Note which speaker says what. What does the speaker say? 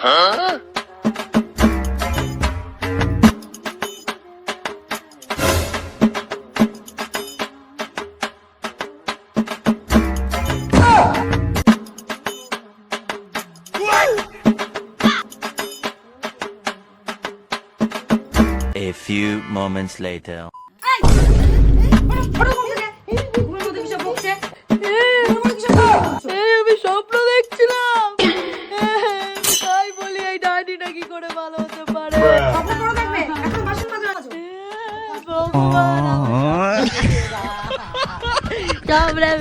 Speaker 1: A few moments later.
Speaker 2: আমি স্বপ্ন দেখছিলাম, তাই বলি এই ডাইনি নাকি করে ভালো হতে পারে। ভগবান, সব রে